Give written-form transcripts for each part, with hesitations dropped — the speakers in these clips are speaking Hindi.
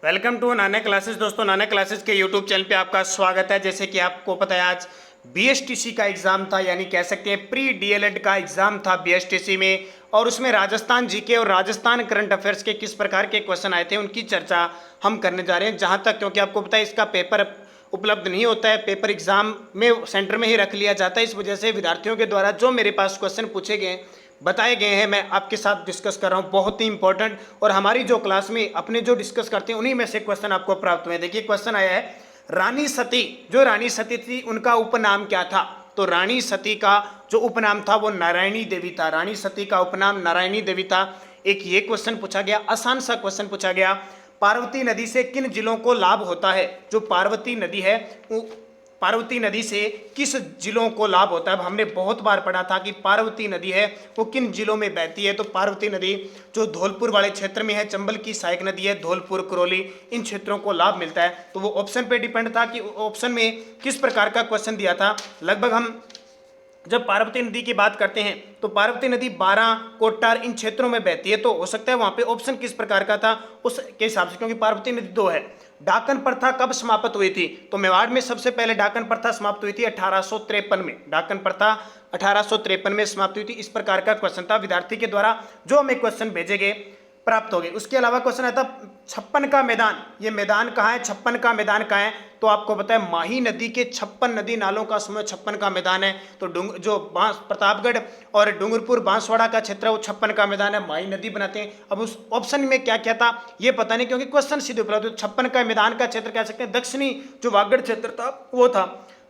Welcome to Nana classes. दोस्तों, नाना क्लासेस के यूट्यूब चैनल पे आपका स्वागत है। जैसे कि आपको पता है, आज बीएसटीसी का एग्जाम था, यानी कह सकते हैं प्री डीएलएड का एग्जाम था बीएसटीसी में। और उसमें राजस्थान जीके और राजस्थान करंट अफेयर्स के किस प्रकार के क्वेश्चन आए थे उनकी चर्चा हम करने जा रहे हैं। जहां तक, क्योंकि आपको पता है इसका पेपर उपलब्ध नहीं होता है, पेपर एग्जाम में सेंटर में ही रख लिया जाता है। इस वजह से विद्यार्थियों के द्वारा जो मेरे पास क्वेश्चन पूछे गए बताए गए हैं, मैं आपके साथ डिस्कस कर रहा हूं। बहुत ही इंपॉर्टेंट, और हमारी जो क्लास में अपने जो डिस्कस करते हैं उन्हीं में से क्वेश्चन आपको प्राप्त हुए। देखिए, क्वेश्चन आया है, रानी सती, जो रानी सती थी उनका उपनाम क्या था? तो रानी सती का जो उपनाम था वो नारायणी देवी था। रानी सती का उपनाम नारायणी देवी था। एक ये क्वेश्चन पूछा गया, आसान सा क्वेश्चन पूछा गया, पार्वती नदी से किन जिलों को लाभ होता है? जो पार्वती नदी है, पार्वती नदी से किस जिलों को लाभ होता है? अब हमने बहुत बार पढ़ा था कि पार्वती नदी है वो किन जिलों में बहती है। तो पार्वती नदी जो धौलपुर वाले क्षेत्र में है, चंबल की सहायक नदी है, धौलपुर, करौली, इन क्षेत्रों को लाभ मिलता है। तो वो ऑप्शन पे डिपेंड था कि ऑप्शन में किस प्रकार का क्वेश्चन दिया था। लगभग हम जब पार्वती नदी की बात करते हैं तो पार्वती नदी 12, कोट्टार, इन क्षेत्रों में बहती है। तो हो सकता है वहां पे ऑप्शन किस प्रकार का था उसके हिसाब से, क्योंकि पार्वती नदी 2 है। डाकन प्रथा कब समाप्त हुई थी? तो मेवाड़ में सबसे पहले डाकन प्रथा समाप्त हुई थी 1853 में। डाकन प्रथा 1853 में समाप्त हुई थी। इस प्रकार का क्वेश्चन था, विद्यार्थी के द्वारा जो हमें क्वेश्चन भेजे गए प्राप्त हो गए। उसके अलावा क्वेश्चन आता 56 का मैदान, ये मैदान कहाँ है? 56 का मैदान कहाँ है? तो आपको पता है माही नदी के 56 नदी नालों का समूह 56 का मैदान है। तो जो प्रतापगढ़ और डूंगरपुर बांसवाड़ा का क्षेत्र है वो 56 का मैदान है, माही नदी बनाते हैं। अब उस ऑप्शन में क्या क्या था ये पता नहीं, क्योंकि क्वेश्चन सीधे उपलब्ध। 56 का मैदान का क्षेत्र कह सकते हैं दक्षिणी जो वागड़ क्षेत्र था वो था।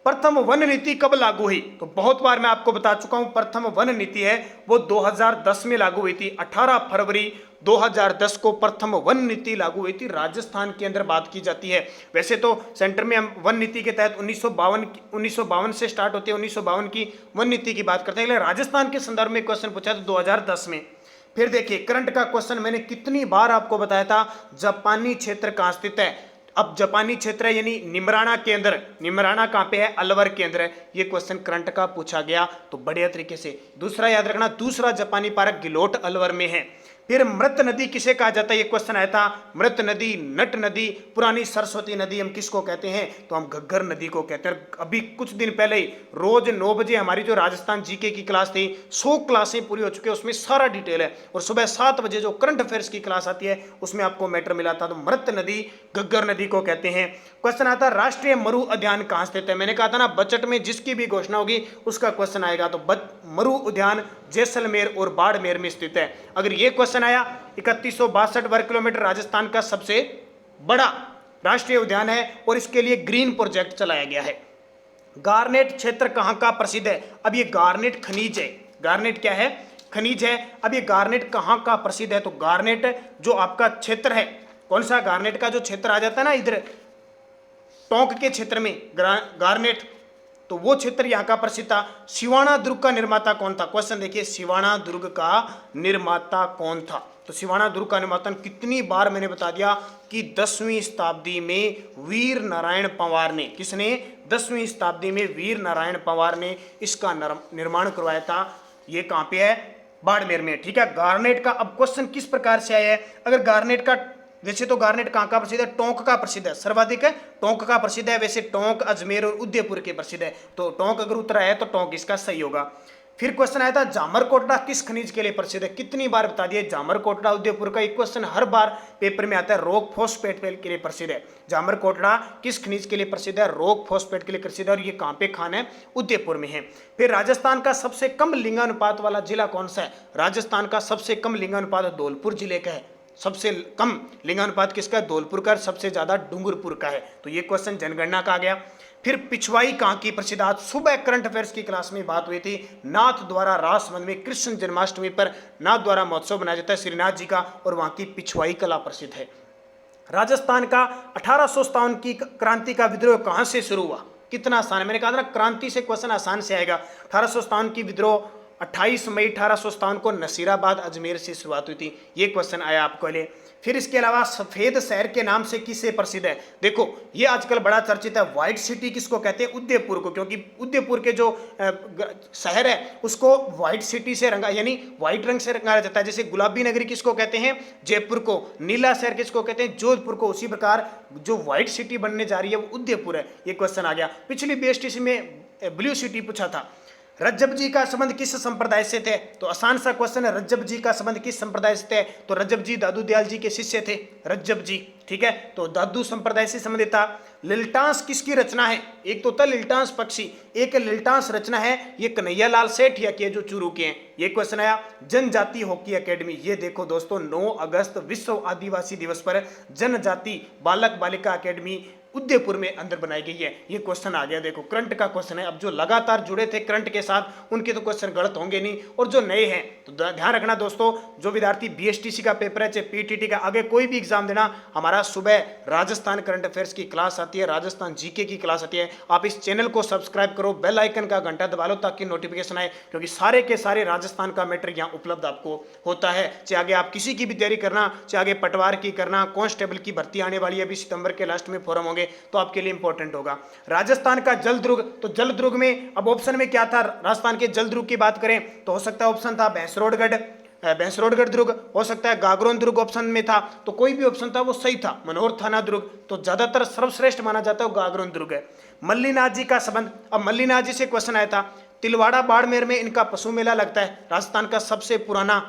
प्रथम वन नीति कब लागू हुई? तो बहुत बार मैं आपको बता चुका हूं, प्रथम वन नीति है वो 2010 में लागू हुई थी। 18 फरवरी 2010 को प्रथम वन नीति लागू हुई थी। राजस्थान के अंदर बात की जाती है। वैसे तो सेंटर में हम वन नीति के तहत 1952 से स्टार्ट होती है, 1952 की वन नीति की बात करते हैं, लेकिन राजस्थान के संदर्भ में क्वेश्चन पूछा था 2010 में। फिर देखिए, करंट का क्वेश्चन मैंने कितनी बार आपको बताया था, जापानी क्षेत्र कहां स्थित है? अब जापानी क्षेत्र है यानी निमराना के अंदर, निमराना कहां पे है? अलवर के अंदर है। ये क्वेश्चन करंट का पूछा गया तो बढ़िया तरीके से। दूसरा याद रखना, दूसरा जापानी पार्क गिलोट अलवर में है। फिर मृत नदी किसे कहा जाता है? ये क्वेश्चन आया था। मृत नदी, नट नदी, पुरानी सरस्वती नदी हम किसको कहते हैं? तो हम घग्गर नदी को कहते हैं। अभी कुछ दिन पहले ही रोज 9 बजे हमारी जो राजस्थान जीके की क्लास थी, 100 क्लासें पूरी हो चुकी है, उसमें सारा डिटेल है। और सुबह 7 बजे जो करंट अफेयर्स की क्लास आती है उसमें आपको मैटर मिला था। तो मृत नदी घग्गर नदी को कहते हैं। क्वेश्चन आता है, राष्ट्रीय मरु उद्यान कहां स्थित है? मैंने कहा था ना, बजट में जिसकी भी घोषणा होगी उसका क्वेश्चन आएगा। तो मरु उद्यान जैसलमेर और बाड़मेर में स्थित है। अगर ये क्वेश्चन आया, 3162 वर्ग किलोमीटर राजस्थान का सबसे बड़ा राष्ट्रीय उद्यान है और इसके लिए ग्रीन प्रोजेक्ट चलाया गया है। गार्नेट क्षेत्र कहां का प्रसिद्ध है? अब ये गार्नेट खनिज है। गार्नेट क्या है? खनिज है। अब ये गार्नेट कहां का प्रसिद्ध है? तो गार्नेट जो आपका क्षेत्र है, कौन सा? गार्नेट का जो क्षेत्र आ जाता है ना इधर टोंक के क्षेत्र में गार्नेट, तो वो क्षेत्र यहाँ का प्रसिद्ध था। सिवाना दुर्ग का निर्माता कौन था? क्वेश्चन देखिए, सिवाना दुर्ग का निर्माता कौन था? तो सिवाना दुर्ग का निर्माता कितनी बार मैंने बता दिया कि 10वीं शताब्दी में वीर नारायण पंवार ने, किसने? 10वीं शताब्दी में वीर नारायण पंवार ने इसका निर्माण करवाया था। ये कहाँ पे है? बाड़मेर में। ठीक है। गार्नेट का अब क्वेश्चन किस प्रकार से आया है? अगर गार्नेट का, वैसे तो गार्नेट कहाँ का प्रसिद्ध है? टोंक का प्रसिद्ध है, सर्वाधिक है टोंक का प्रसिद्ध है। वैसे टोंक, अजमेर और उदयपुर के प्रसिद्ध है। तो टोंक अगर उत्तर आया तो टोंक इसका सही होगा। फिर क्वेश्चन आया था, जामरकोटड़ा किस खनिज के लिए प्रसिद्ध है? कितनी बार बता दिया, जामरकोटड़ा उदयपुर का। एक क्वेश्चन हर बार पेपर में आता है, रॉक फॉस्फेट के लिए प्रसिद्ध है। जामरकोटड़ा किस खनिज के लिए प्रसिद्ध है? रॉक फॉस्फेट के लिए प्रसिद्ध है। और ये कहाँ पे खान है? उदयपुर में है। फिर राजस्थान का सबसे कम लिंगानुपात वाला जिला कौन सा है? राजस्थान का सबसे कम लिंगानुपात धौलपुर जिले का है। सबसे कम लिंगानुपात किसका? धौलपुर का। सबसे ज्यादा डूंगरपुर का है। तो ये क्वेश्चन जनगणना का आ गया। फिर पिछवाई कहाँ की प्रसिद्ध? आज सुबह करंट अफेयर्स की क्लास में बात हुई थी। नाथ द्वारा राजसमंद में कृष्ण जन्माष्टमी पर नाथ द्वारा महोत्सव मनाया जाता है श्रीनाथ जी का, और वहां की पिछवाई कला प्रसिद्ध है। राजस्थान का 1857 की क्रांति का विद्रोह कहां से शुरू हुआ? कितना आसान है, मैंने कहा था ना क्रांति से क्वेश्चन आसान से आएगा। 1857 की विद्रोह 28 मई 1857 को नसीराबाद अजमेर से शुरुआत हुई थी। ये क्वेश्चन आया आपको लिए। फिर इसके अलावा सफेद शहर के नाम से किससे प्रसिद्ध है? देखो ये आजकल बड़ा चर्चित है, व्हाइट सिटी किसको कहते हैं? उदयपुर को, क्योंकि उदयपुर के जो शहर है उसको व्हाइट सिटी से रंगा, यानी व्हाइट रंग से रंगा जाता है। जैसे गुलाबी नगरी किसको कहते हैं? जयपुर को। नीला शहर किसको कहते हैं? जोधपुर को। उसी प्रकार जो व्हाइट सिटी बनने जा रही है वो उदयपुर है। ये क्वेश्चन आ गया। पिछली बीएसटीसी में ब्लू सिटी पूछा था। रज्जब जी का संबंध किस संप्रदाय से थे? तो आसान सा क्वेश्चन है, रज्जब जी का संबंध किस संप्रदाय से थे? तो रज्जब जी दादू दयाल जी के शिष्य थे, रज्जब जी, ठीक है। तो दादू संप्रदाय से संबंधित था। लिल्टांस किसकी रचना है? एक तो था लिल्टांस पक्षी, एक लिल्टांस रचना है ये कन्हैया लाल सेठिया की, जो चूरू के हैं। ये क्वेश्चन आया। जनजाति हॉकी एकेडमी, ये देखो दोस्तों 9 अगस्त विश्व आदिवासी दिवस पर जनजाति बालक बालिका एकेडमी उदयपुर में अंदर बनाई गई है। ये क्वेश्चन आ गया। देखो करंट का क्वेश्चन है। अब जो लगातार जुड़े थे करंट के साथ उनके तो क्वेश्चन गलत होंगे नहीं, और जो नए हैं तो ध्यान रखना दोस्तों, जो विद्यार्थी बीएसटीसी का पेपर है, चाहे पीटीटी का, आगे कोई भी एग्जाम देना, हमारा सुबह राजस्थान करंट अफेयर्स की क्लास आती है, राजस्थान जीके की क्लास आती है। आप इस चैनल को सब्सक्राइब करो, बेल आइकन का घंटा दबा लो ताकि नोटिफिकेशन आए, क्योंकि सारे के सारे राजस्थान का मैटर यहाँ उपलब्ध आपको होता है। चाहे आगे आप किसी की भी तैयारी करना, चाहे आगे पटवार की करना, कांस्टेबल की भर्ती आने वाली है, अभी सितंबर के लास्ट में फॉर्म होंगे, तो आपके लिए इंपॉर्टेंट होगा। राजस्थान का जलदुर्ग, तो जलदुर्ग में अब ऑप्शन में क्या था? राजस्थान के जलदुर्ग की बात करें तो हो सकता है ऑप्शन था भैंसरोडगढ़ दुर्ग, हो सकता है गागरोन दुर्ग ऑप्शन में था, तो कोई भी ऑप्शन था वो सही था। मनोहर थाना दुर्ग, तो ज्यादातर सर्वश्रेष्ठ माना जाता है वो गागरोन दुर्ग है। मल्लीनाथ जी का संबंध, अब मल्लीनाथ जी से क्वेश्चन आया था। तिलवाड़ा बाड़मेर में इनका पशु मेला लगता है, राजस्थान का सबसे पुराना,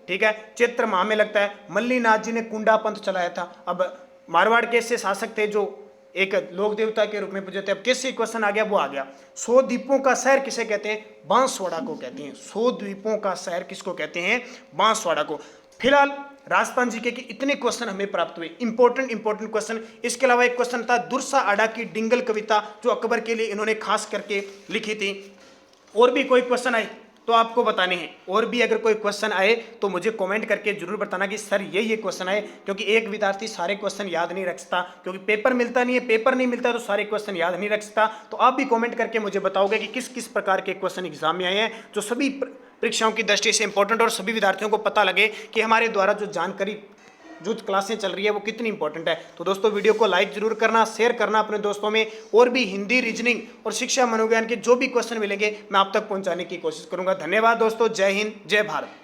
ठीक है, चैत्र माह में लगता है। मल्लीनाथ जी ने कुंडा पंथ चलाया था। अब मारवाड़ के ऐसे शासक थे जो एक लोक देवता के रूप में पूजे थे। अब किससे क्वेश्चन आ गया? वो आ गया 100 द्वीपों का शहर किसे कहते हैं? बांसवाड़ा को कहते हैं। 100 द्वीपों का शहर किसको कहते हैं? बांसवाड़ा को। फिलहाल राजस्थान जीके के इतने क्वेश्चन हमें प्राप्त हुए, इंपॉर्टेंट क्वेश्चन। इसके अलावा एक क्वेश्चन था दुर्सा आडा की डिंगल कविता, जो अकबर के लिए इन्होंने खास करके लिखी थी। और भी कोई क्वेश्चन आए तो आपको बताने हैं, और भी अगर कोई क्वेश्चन आए तो मुझे कमेंट करके जरूर बताना कि सर ये क्वेश्चन आए, क्योंकि एक विद्यार्थी सारे क्वेश्चन याद नहीं रख सकता, क्योंकि पेपर मिलता नहीं है, पेपर नहीं मिलता तो सारे क्वेश्चन याद नहीं रख सकता। तो आप भी कमेंट करके मुझे बताओगे कि किस किस प्रकार के क्वेश्चन एग्जाम में आए हैं, जो सभी परीक्षाओं की दृष्टि से इंपॉर्टेंट, और सभी विद्यार्थियों को पता लगे कि हमारे द्वारा जो जानकारी, जो क्लासें चल रही है वो कितनी इंपॉर्टेंट है। तो दोस्तों वीडियो को लाइक जरूर करना, शेयर करना अपने दोस्तों में, और भी हिंदी, रीजनिंग और शिक्षा मनोविज्ञान के जो भी क्वेश्चन मिलेंगे मैं आप तक पहुंचाने की कोशिश करूंगा। धन्यवाद दोस्तों, जय हिंद, जय भारत।